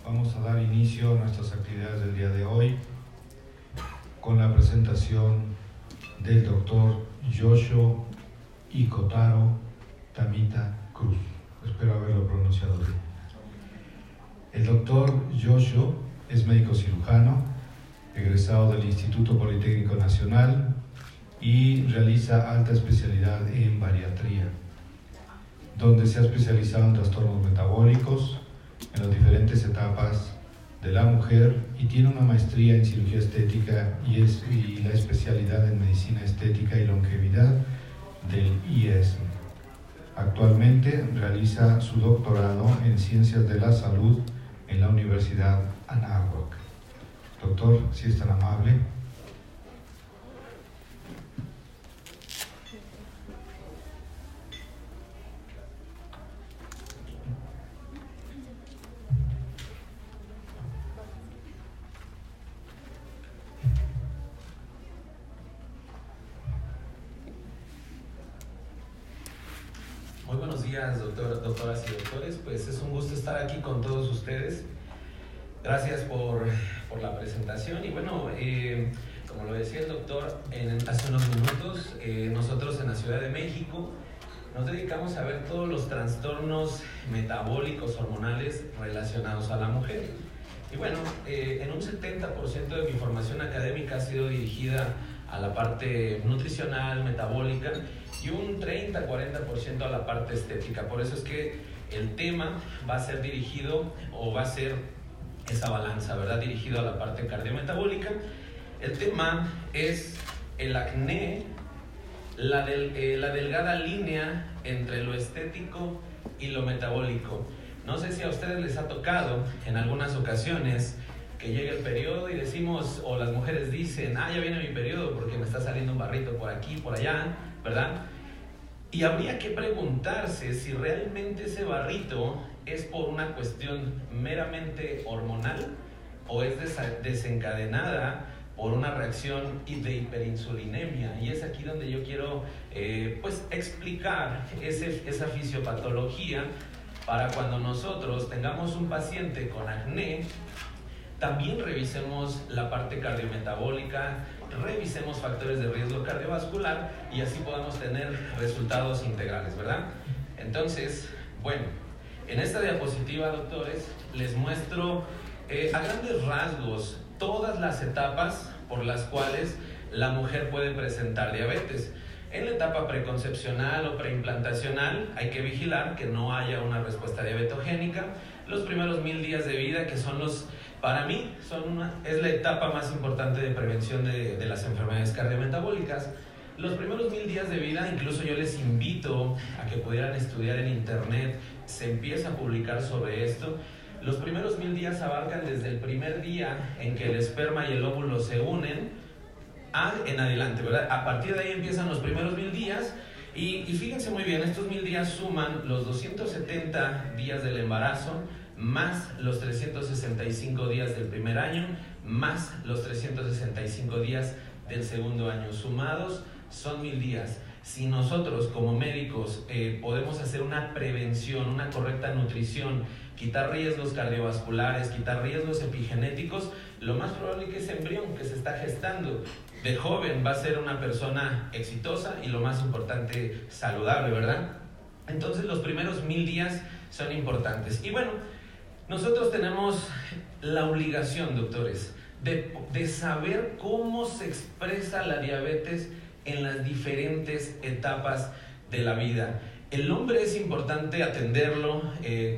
Vamos a dar inicio a nuestras actividades del día de hoy con la presentación del doctor Yoshio Ikotaro Tamita Cruz. Espero haberlo pronunciado bien. El doctor Yoshio es médico cirujano, egresado del Instituto Politécnico Nacional y realiza alta especialidad en bariatría, donde se ha especializado en trastornos metabólicos en las diferentes etapas de la mujer y tiene una maestría en cirugía estética y la especialidad en medicina estética y longevidad del IES. Actualmente realiza su doctorado en ciencias de la salud en la Universidad Anáhuac. Doctor, si es tan amable. Muy buenos días, doctoras y doctores. Pues es un gusto estar aquí con todos ustedes. Gracias por la presentación. Y bueno, como lo decía el doctor hace unos minutos, nosotros en la Ciudad de México nos dedicamos a ver todos los trastornos metabólicos hormonales relacionados a la mujer. Y bueno, en un 70% de mi formación académica ha sido dirigida a la parte nutricional, metabólica, y un 30-40% a la parte estética. Por eso es que el tema va a ser dirigido, o va a ser esa balanza, ¿verdad? Dirigido a la parte cardiometabólica. El tema es el acné, la delgada línea entre lo estético y lo metabólico. No sé si a ustedes les ha tocado en algunas ocasiones que llega el periodo y decimos, o las mujeres dicen, ya viene mi periodo porque me está saliendo un barrito por aquí, por allá, ¿verdad? Y habría que preguntarse si realmente ese barrito es por una cuestión meramente hormonal o es desencadenada por una reacción de hiperinsulinemia. Y es aquí donde yo quiero explicar esa fisiopatología para cuando nosotros tengamos un paciente con acné, también revisemos la parte cardiometabólica, revisemos factores de riesgo cardiovascular y así podamos tener resultados integrales, ¿verdad? Entonces, bueno, en esta diapositiva, doctores, les muestro a grandes rasgos todas las etapas por las cuales la mujer puede presentar diabetes. En la etapa preconcepcional o preimplantacional hay que vigilar que no haya una respuesta diabetogénica. Los primeros 1000 días de vida, que son para mí es la etapa más importante de prevención de las enfermedades cardiometabólicas. Los primeros 1000 días de vida, incluso yo les invito a que pudieran estudiar en internet, se empieza a publicar sobre esto. Los primeros 1000 días abarcan desde el primer día en que el esperma y el óvulo se unen en adelante, ¿verdad? A partir de ahí empiezan los primeros 1000 días y fíjense muy bien, estos 1000 días suman los 270 días del embarazo, más los 365 días del primer año, más los 365 días del segundo año. Sumados son 1000 días. Si nosotros como médicos podemos hacer una prevención, una correcta nutrición, quitar riesgos cardiovasculares, quitar riesgos epigenéticos, lo más probable es que ese embrión que se está gestando de joven va a ser una persona exitosa y lo más importante, saludable, ¿verdad? Entonces los primeros 1000 días son importantes. Y bueno, nosotros tenemos la obligación, doctores, de saber cómo se expresa la diabetes en las diferentes etapas de la vida. El hombre es importante atenderlo,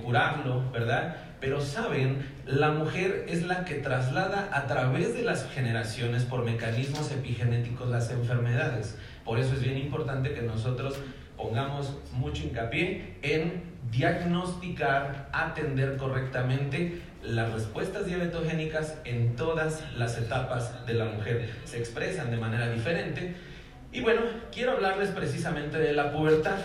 curarlo, ¿verdad? Pero saben, la mujer es la que traslada a través de las generaciones por mecanismos epigenéticos las enfermedades. Por eso es bien importante que nosotros pongamos mucho hincapié en diagnosticar, atender correctamente las respuestas diabetogénicas en todas las etapas de la mujer. Se expresan de manera diferente. Y bueno, quiero hablarles precisamente de la pubertad.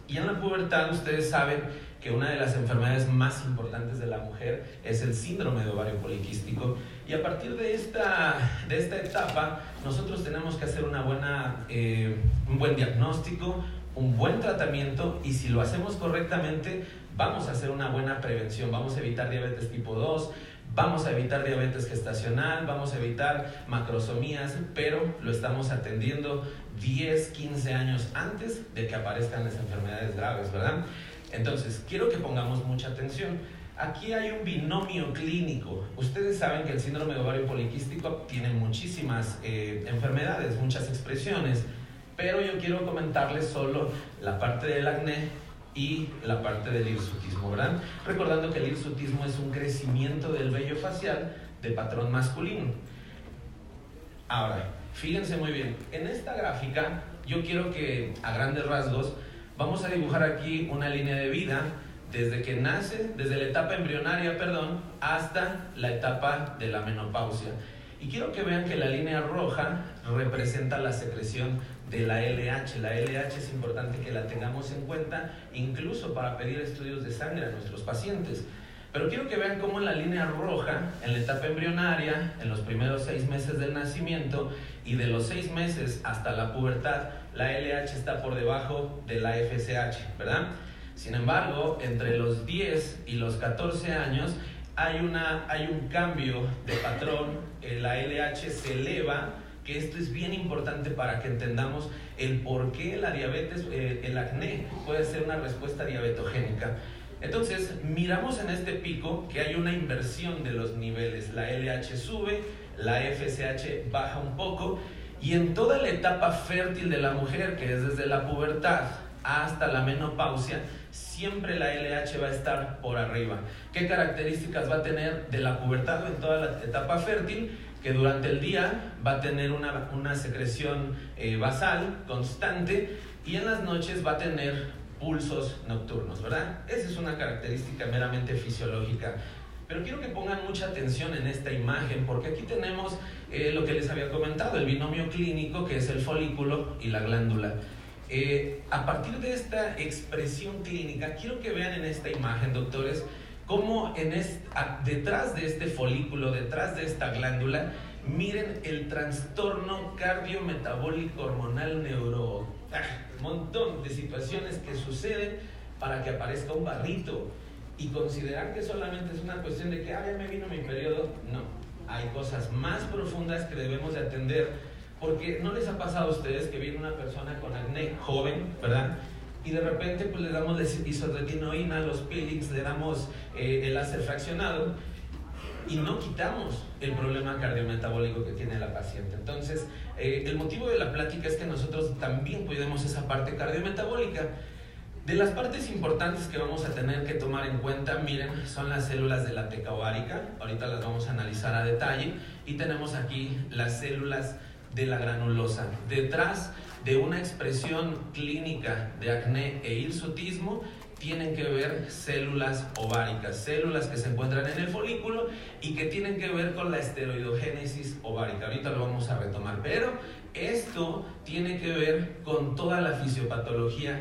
Y en la pubertad ustedes saben que una de las enfermedades más importantes de la mujer es el síndrome de ovario poliquístico. Y a partir de esta etapa, nosotros tenemos que hacer un buen diagnóstico, un buen tratamiento, y si lo hacemos correctamente, vamos a hacer una buena prevención, vamos a evitar diabetes tipo 2, vamos a evitar diabetes gestacional, vamos a evitar macrosomías, pero lo estamos atendiendo 10, 15 años antes de que aparezcan las enfermedades graves, ¿verdad? Entonces, quiero que pongamos mucha atención. Aquí hay un binomio clínico. Ustedes saben que el síndrome de ovario poliquístico tiene muchísimas enfermedades, muchas expresiones, pero yo quiero comentarles solo la parte del acné y la parte del hirsutismo, ¿verdad? Recordando que el hirsutismo es un crecimiento del vello facial de patrón masculino. Ahora, fíjense muy bien, en esta gráfica yo quiero que a grandes rasgos vamos a dibujar aquí una línea de vida desde que nace, desde la etapa embrionaria, hasta la etapa de la menopausia. Y quiero que vean que la línea roja representa la secreción de la LH. La LH es importante que la tengamos en cuenta, incluso para pedir estudios de sangre a nuestros pacientes. Pero quiero que vean cómo en la línea roja, en la etapa embrionaria, en los primeros 6 meses del nacimiento y de los 6 meses hasta la pubertad, la LH está por debajo de la FSH, ¿verdad? Sin embargo, entre los 10 y los 14 años hay un cambio de patrón, la LH se eleva, que esto es bien importante para que entendamos el por qué la diabetes, el acné puede ser una respuesta diabetogénica. Entonces, miramos en este pico que hay una inversión de los niveles, la LH sube, la FSH baja un poco, y en toda la etapa fértil de la mujer, que es desde la pubertad hasta la menopausia, siempre la LH va a estar por arriba. ¿Qué características va a tener de la pubertad en toda la etapa fértil? Que durante el día va a tener una secreción basal constante y en las noches va a tener pulsos nocturnos, ¿verdad? Esa es una característica meramente fisiológica. Pero quiero que pongan mucha atención en esta imagen, porque aquí tenemos lo que les había comentado, el binomio clínico, que es el folículo y la glándula. A partir de esta expresión clínica, quiero que vean en esta imagen, doctores, cómo detrás de este folículo, detrás de esta glándula, miren el trastorno cardiometabólico hormonal un montón de situaciones que suceden para que aparezca un barrito. Y considerar que solamente es una cuestión de que ya me vino mi periodo, no. Hay cosas más profundas que debemos de atender, porque ¿no les ha pasado a ustedes que viene una persona con acné joven, ¿verdad? Y de repente pues le damos isotretinoína, los peelings, le damos el láser fraccionado y no quitamos el problema cardiometabólico que tiene la paciente? Entonces, el motivo de la plática es que nosotros también cuidemos esa parte cardiometabólica. De las partes importantes que vamos a tener que tomar en cuenta, miren, son las células de la teca ovárica. Ahorita las vamos a analizar a detalle. Y tenemos aquí las células de la granulosa. Detrás de una expresión clínica de acné e hirsutismo, tienen que ver células ováricas, células que se encuentran en el folículo y que tienen que ver con la esteroidogénesis ovárica. Ahorita lo vamos a retomar, pero esto tiene que ver con toda la fisiopatología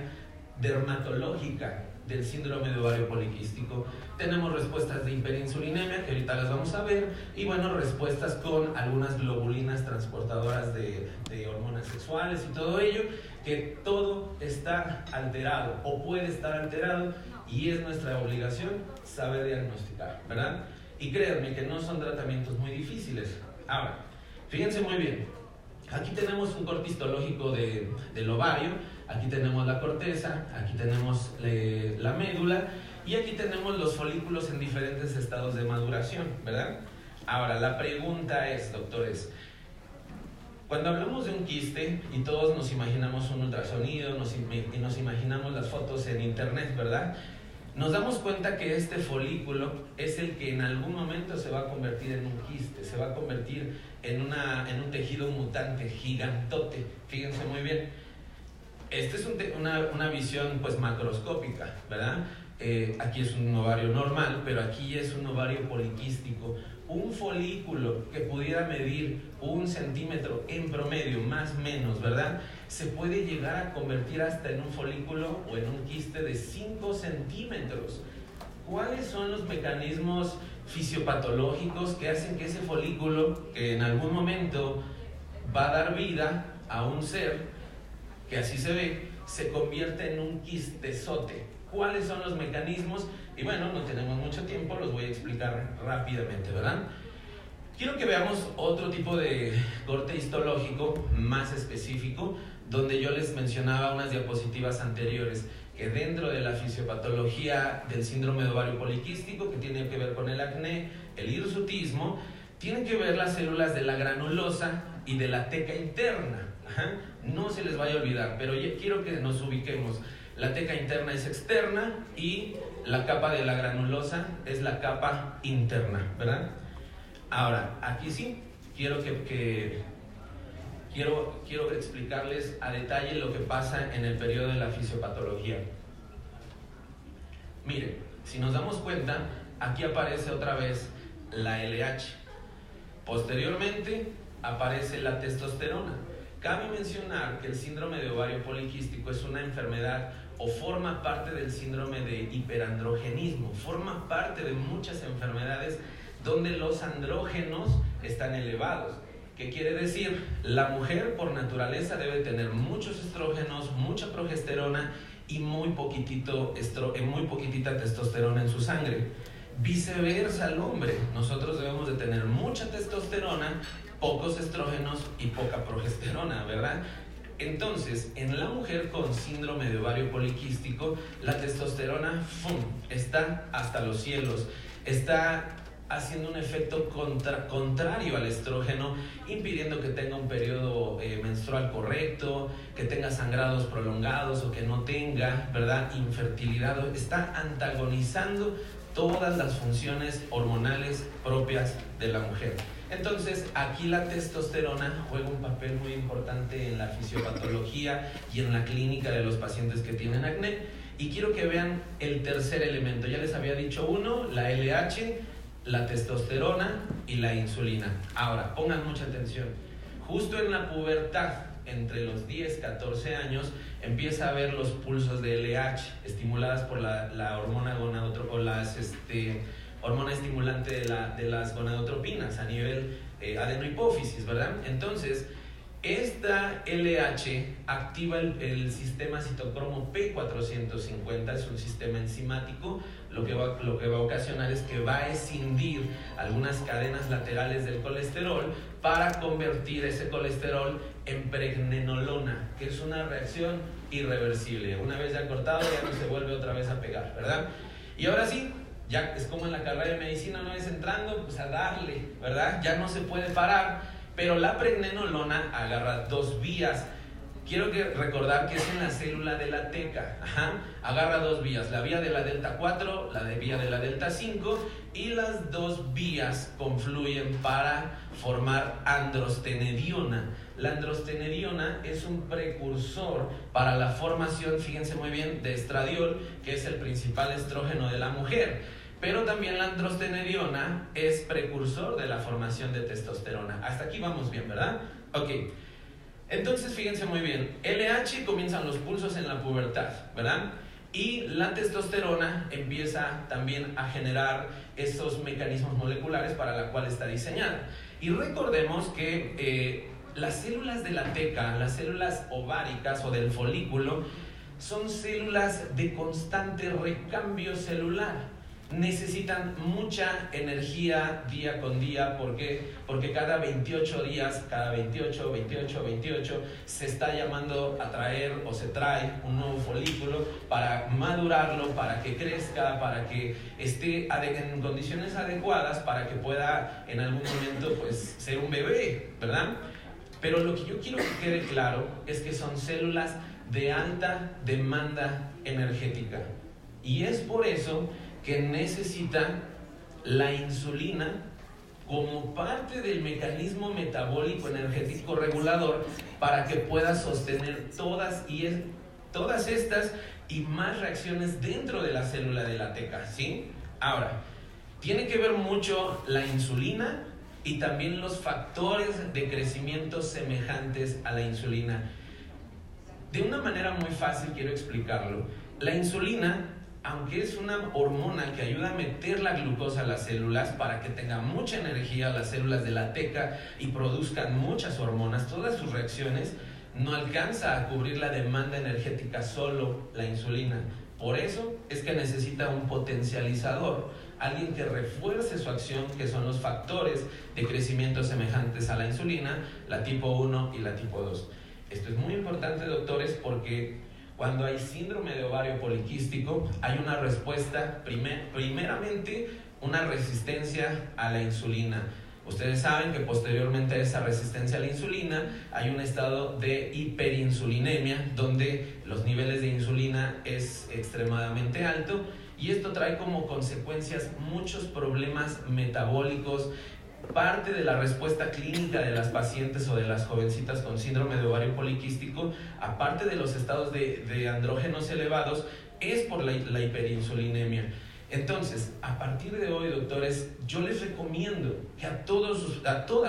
dermatológica del síndrome de ovario poliquístico. Tenemos respuestas de hiperinsulinemia, que ahorita las vamos a ver, y bueno, respuestas con algunas globulinas transportadoras de hormonas sexuales y todo ello, que todo está alterado o puede estar alterado, y es nuestra obligación saber diagnosticar, ¿verdad? Y créanme que no son tratamientos muy difíciles. Ahora, fíjense muy bien, aquí tenemos un corte histológico del ovario. Aquí tenemos la corteza, aquí tenemos la médula y aquí tenemos los folículos en diferentes estados de maduración, ¿verdad? Ahora, la pregunta es, doctores, cuando hablamos de un quiste y todos nos imaginamos un ultrasonido, y nos imaginamos las fotos en internet, ¿verdad? Nos damos cuenta que este folículo es el que en algún momento se va a convertir en un quiste, se va a convertir en un tejido mutante gigantote. Fíjense muy bien. Esta es una visión pues macroscópica, ¿verdad? Aquí es un ovario normal, pero aquí es un ovario poliquístico. Un folículo que pudiera medir 1 centímetro en promedio, más o menos, ¿verdad? Se puede llegar a convertir hasta en un folículo o en un quiste de 5 centímetros. ¿Cuáles son los mecanismos fisiopatológicos que hacen que ese folículo, que en algún momento va a dar vida a un ser, que así se ve, se convierte en un quistezote? cuáles son los mecanismos, y bueno, no tenemos mucho tiempo, los voy a explicar rápidamente, ¿verdad? Quiero que veamos otro tipo de corte histológico más específico, donde yo les mencionaba unas diapositivas anteriores, que dentro de la fisiopatología del síndrome de ovario poliquístico, que tiene que ver con el acné, el hirsutismo, tienen que ver las células de la granulosa y de la teca interna. Ajá. No se les vaya a olvidar, pero quiero que nos ubiquemos. La teca interna es externa y la capa de la granulosa es la capa interna, ¿verdad? Ahora, aquí sí, quiero explicarles a detalle lo que pasa en el periodo de la fisiopatología. Miren, si nos damos cuenta, aquí aparece otra vez la LH. Posteriormente aparece la testosterona. Cabe mencionar que el síndrome de ovario poliquístico es una enfermedad o forma parte del síndrome de hiperandrogenismo, forma parte de muchas enfermedades donde los andrógenos están elevados. ¿Qué quiere decir? La mujer por naturaleza debe tener muchos estrógenos, mucha progesterona y muy poquitita testosterona en su sangre. Viceversa al hombre, nosotros debemos de tener mucha testosterona, pocos estrógenos y poca progesterona, ¿verdad? Entonces, en la mujer con síndrome de ovario poliquístico, la testosterona está hasta los cielos, está haciendo un efecto contrario al estrógeno, impidiendo que tenga un periodo menstrual correcto, que tenga sangrados prolongados o que no tenga, ¿verdad?, infertilidad. Está antagonizando todas las funciones hormonales propias de la mujer. Entonces, aquí la testosterona juega un papel muy importante en la fisiopatología y en la clínica de los pacientes que tienen acné. Y quiero que vean el tercer elemento. Ya les había dicho uno, la LH, la testosterona y la insulina. Ahora, pongan mucha atención. Justo en la pubertad, entre los 10 y 14 años, empieza a haber los pulsos de LH estimuladas por la hormona gonadotropa, o hormona estimulante de las gonadotropinas a nivel adenohipófisis, ¿verdad? Entonces, esta LH activa el sistema citocromo P450, es un sistema enzimático. Lo que va a ocasionar es que va a escindir algunas cadenas laterales del colesterol para convertir ese colesterol en pregnenolona, que es una reacción irreversible. Una vez ya cortado, ya no se vuelve otra vez a pegar, ¿verdad? Y ahora sí, ya es como en la carrera de medicina, una vez entrando, pues a darle, ¿verdad? Ya no se puede parar, pero la pregnenolona agarra dos vías. Quiero recordar que es en la célula de la teca. Agarra dos vías, la vía de la delta 4, la vía de la delta 5, y las dos vías confluyen para formar androstenediona. La androstenediona es un precursor para la formación, fíjense muy bien, de estradiol, que es el principal estrógeno de la mujer. Pero también la androstenediona es precursor de la formación de testosterona. Hasta aquí vamos bien, ¿verdad? Ok. Entonces, fíjense muy bien, LH comienzan los pulsos en la pubertad, ¿verdad? Y la testosterona empieza también a generar esos mecanismos moleculares para la cual está diseñada. Y recordemos que las células de la teca, las células ováricas o del folículo, son células de constante recambio celular. Necesitan mucha energía día con día. ¿Por qué? Porque cada 28 días, cada 28, se está llamando a traer o se trae un nuevo folículo para madurarlo, para que crezca, para que esté en condiciones adecuadas, para que pueda en algún momento pues ser un bebé, ¿verdad? Pero lo que yo quiero que quede claro es que son células de alta demanda energética. Y es por eso que necesitan la insulina como parte del mecanismo metabólico energético regulador para que pueda sostener todas estas y más reacciones dentro de la célula de la teca, ¿sí? Ahora, tiene que ver mucho la insulina y también los factores de crecimiento semejantes a la insulina. De una manera muy fácil quiero explicarlo. La insulina, aunque es una hormona que ayuda a meter la glucosa a las células para que tenga mucha energía las células de la teca y produzcan muchas hormonas, todas sus reacciones, no alcanza a cubrir la demanda energética solo la insulina. Por eso es que necesita un potencializador, alguien que refuerce su acción, que son los factores de crecimiento semejantes a la insulina, la tipo 1 y la tipo 2. Esto es muy importante, doctores, porque cuando hay síndrome de ovario poliquístico, hay una respuesta, primeramente, una resistencia a la insulina. Ustedes saben que posteriormente a esa resistencia a la insulina hay un estado de hiperinsulinemia, donde los niveles de insulina es extremadamente alto, y esto trae como consecuencias muchos problemas metabólicos. Parte de la respuesta clínica de las pacientes o de las jovencitas con síndrome de ovario poliquístico, aparte de los estados de andrógenos elevados, es por la hiperinsulinemia. Entonces, a partir de hoy, doctores, yo les recomiendo que a todas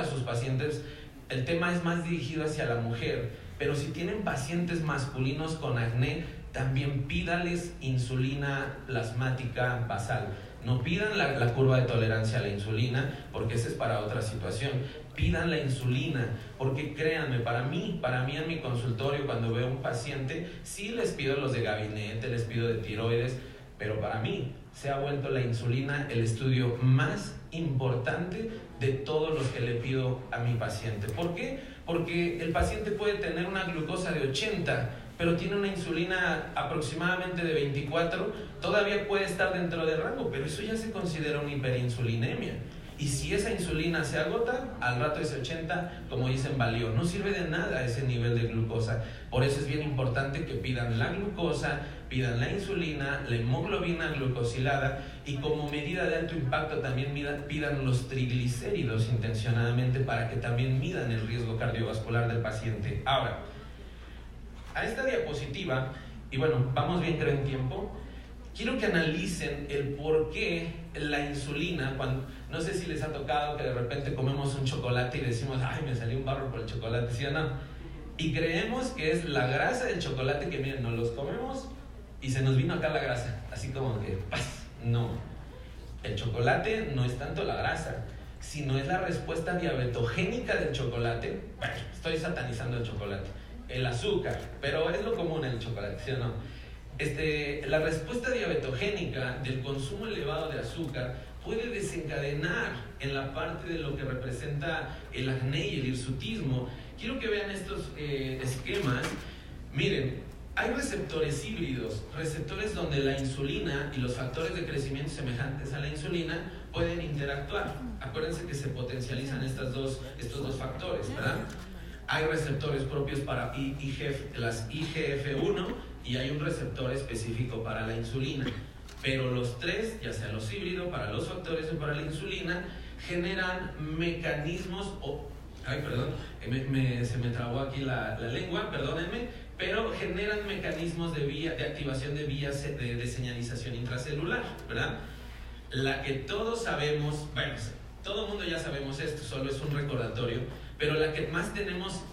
sus pacientes, el tema es más dirigido hacia la mujer, pero si tienen pacientes masculinos con acné, también pídales insulina plasmática basal. No pidan la curva de tolerancia a la insulina, porque esa es para otra situación. Pidan la insulina, porque créanme, para mí en mi consultorio, cuando veo un paciente, sí les pido los de gabinete, les pido de tiroides, pero para mí se ha vuelto la insulina el estudio más importante de todos los que le pido a mi paciente. ¿Por qué? Porque el paciente puede tener una glucosa de 80, pero tiene una insulina aproximadamente de 24, todavía puede estar dentro del rango, pero eso ya se considera una hiperinsulinemia. Y si esa insulina se agota, al rato ese 80, como dicen, valió. No sirve de nada ese nivel de glucosa. Por eso es bien importante que pidan la glucosa, pidan la insulina, la hemoglobina glucosilada, y como medida de alto impacto también pidan los triglicéridos intencionadamente, para que también midan el riesgo cardiovascular del paciente. Ahora, a esta diapositiva, y bueno, vamos bien creo en tiempo, quiero que analicen el por qué la insulina, no sé si les ha tocado que de repente comemos un chocolate y decimos, ay, me salió un barro por el chocolate, ¿sí o no? Y creemos que es la grasa del chocolate, que miren, nos los comemos y se nos vino acá la grasa, así como que, ¡paz! No, el chocolate no es tanto la grasa, sino es la respuesta diabetogénica del chocolate. Bueno, estoy satanizando el chocolate, el azúcar, pero es lo común en el chocolate, ¿sí o no? La respuesta diabetogénica del consumo elevado de azúcar puede desencadenar en la parte de lo que representa el acné y el hirsutismo. Quiero que vean estos esquemas. Miren, hay receptores híbridos, receptores donde la insulina y los factores de crecimiento semejantes a la insulina pueden interactuar. Acuérdense que se potencializan estos dos factores, ¿verdad? Hay receptores propios para las IGF-1 y hay un receptor específico para la insulina. Pero los tres, ya sea los híbridos, para los factores o para la insulina, generan mecanismos... se me trabó aquí la lengua, perdónenme, pero generan mecanismos de activación de vías de señalización intracelular, ¿verdad? La que todos sabemos, bueno, todo el mundo ya sabemos esto, solo es un recordatorio, pero la que más tenemos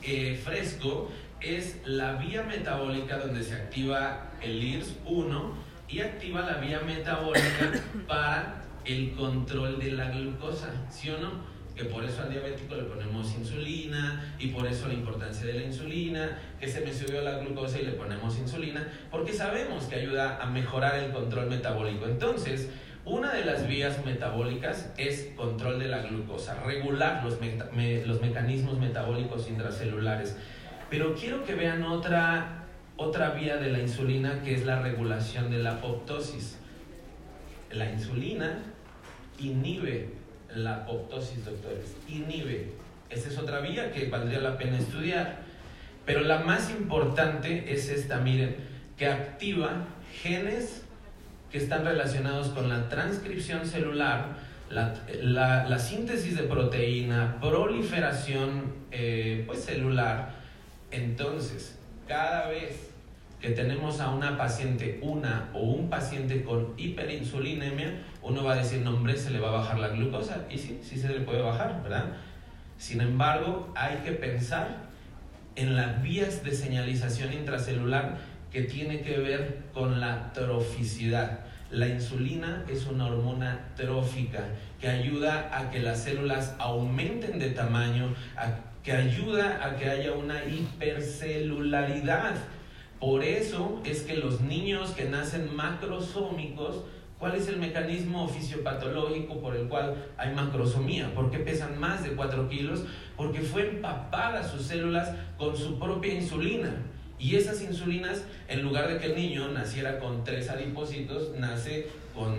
fresco es la vía metabólica, donde se activa el IRS1 y activa la vía metabólica para el control de la glucosa, ¿sí o no? Que por eso al diabético le ponemos insulina, y por eso la importancia de la insulina, que se me subió la glucosa y le ponemos insulina, porque sabemos que ayuda a mejorar el control metabólico. Entonces, una de las vías metabólicas es control de la glucosa, regular los mecanismos metabólicos intracelulares. Pero quiero que vean otra vía de la insulina, que es la regulación de la apoptosis. La insulina inhibe la apoptosis, doctores, inhibe. Esa es otra vía que valdría la pena estudiar. Pero la más importante es esta, miren, que activa genes que están relacionados con la transcripción celular, la síntesis de proteína, proliferación celular. Entonces, cada vez que tenemos a una paciente, un paciente con hiperinsulinemia, uno va a decir, no, hombre, se le va a bajar la glucosa. Y sí se le puede bajar, ¿verdad? Sin embargo, hay que pensar en las vías de señalización intracelular que tiene que ver con la troficidad. La insulina es una hormona trófica que ayuda a que las células aumenten de tamaño, que ayuda a que haya una hipercelularidad. Por eso es que los niños que nacen macrosómicos, ¿cuál es el mecanismo fisiopatológico por el cual hay macrosomía? ¿Por qué pesan más de 4 kilos? Porque fue empapada sus células con su propia insulina. Y esas insulinas, en lugar de que el niño naciera con 3 adipocitos, nace con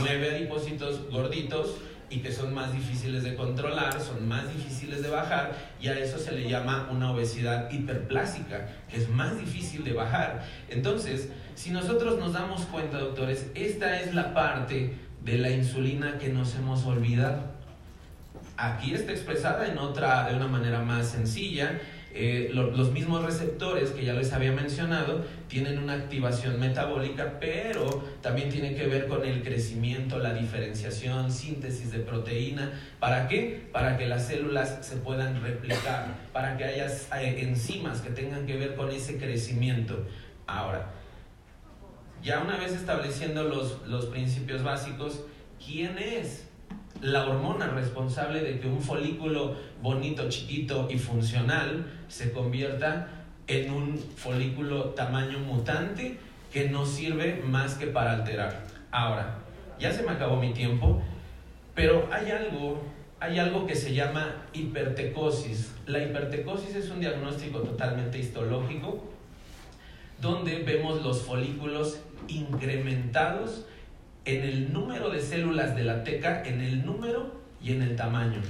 9 adipocitos gorditos y que son más difíciles de controlar, son más difíciles de bajar, y a eso se le llama una obesidad hiperplásica, que es más difícil de bajar. Entonces, si nosotros nos damos cuenta, doctores, esta es la parte de la insulina que nos hemos olvidado. Aquí está expresada de una manera más sencilla. Los mismos receptores que ya les había mencionado tienen una activación metabólica, pero también tiene que ver con el crecimiento, la diferenciación, síntesis de proteína. ¿Para qué? Para que las células se puedan replicar, para que haya enzimas que tengan que ver con ese crecimiento. Ahora, ya una vez estableciendo los principios básicos, ¿quién es la hormona responsable de que un folículo bonito, chiquito y funcional se convierta en un folículo tamaño mutante que no sirve más que para alterar? Ahora, ya se me acabó mi tiempo, pero hay algo que se llama hipertecosis. La hipertecosis es un diagnóstico totalmente histológico donde vemos los folículos incrementados en el número de células de la teca, en el número y en el tamaño.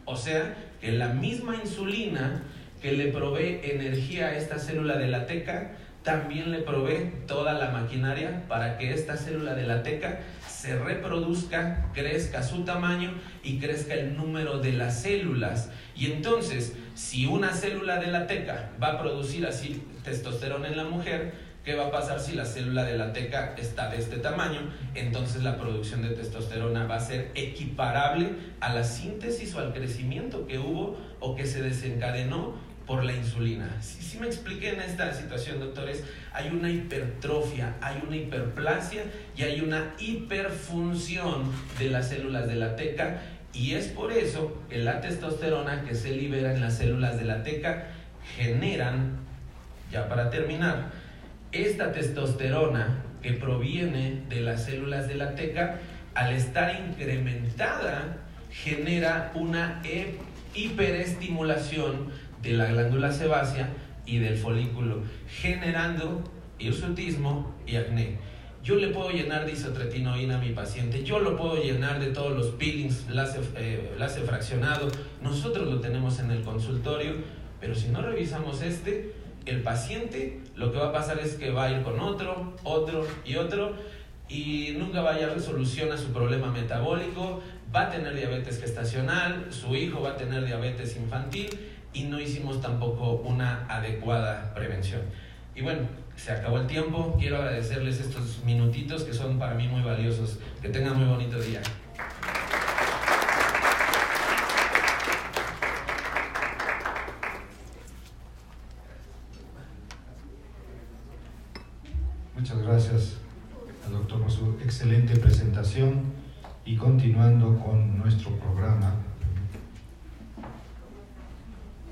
O sea, que la misma insulina que le provee energía a esta célula de la teca, también le provee toda la maquinaria para que esta célula de la teca se reproduzca, crezca su tamaño y crezca el número de las células. Y entonces, si una célula de la teca va a producir así testosterona en la mujer, ¿qué va a pasar si la célula de la teca está de este tamaño? Entonces la producción de testosterona va a ser equiparable a la síntesis o al crecimiento que hubo o que se desencadenó por la insulina. Si me expliqué en esta situación, doctores, hay una hipertrofia, hay una hiperplasia y hay una hiperfunción de las células de la teca, y es por eso que la testosterona que se libera en las células de la teca generan, ya para terminar, esta testosterona que proviene de las células de la teca, al estar incrementada, genera una hiperestimulación de la glándula sebácea y del folículo, generando hirsutismo y acné. Yo le puedo llenar de isotretinoína a mi paciente, yo lo puedo llenar de todos los peelings, láser fraccionado, nosotros lo tenemos en el consultorio, pero si no revisamos el paciente, lo que va a pasar es que va a ir con otro y nunca va a hallar resolución a su problema metabólico, va a tener diabetes gestacional, su hijo va a tener diabetes infantil y no hicimos tampoco una adecuada prevención. Y bueno, se acabó el tiempo, quiero agradecerles estos minutitos que son para mí muy valiosos. Que tengan muy bonito día. Muchas gracias al doctor por su excelente presentación, y continuando con nuestro programa,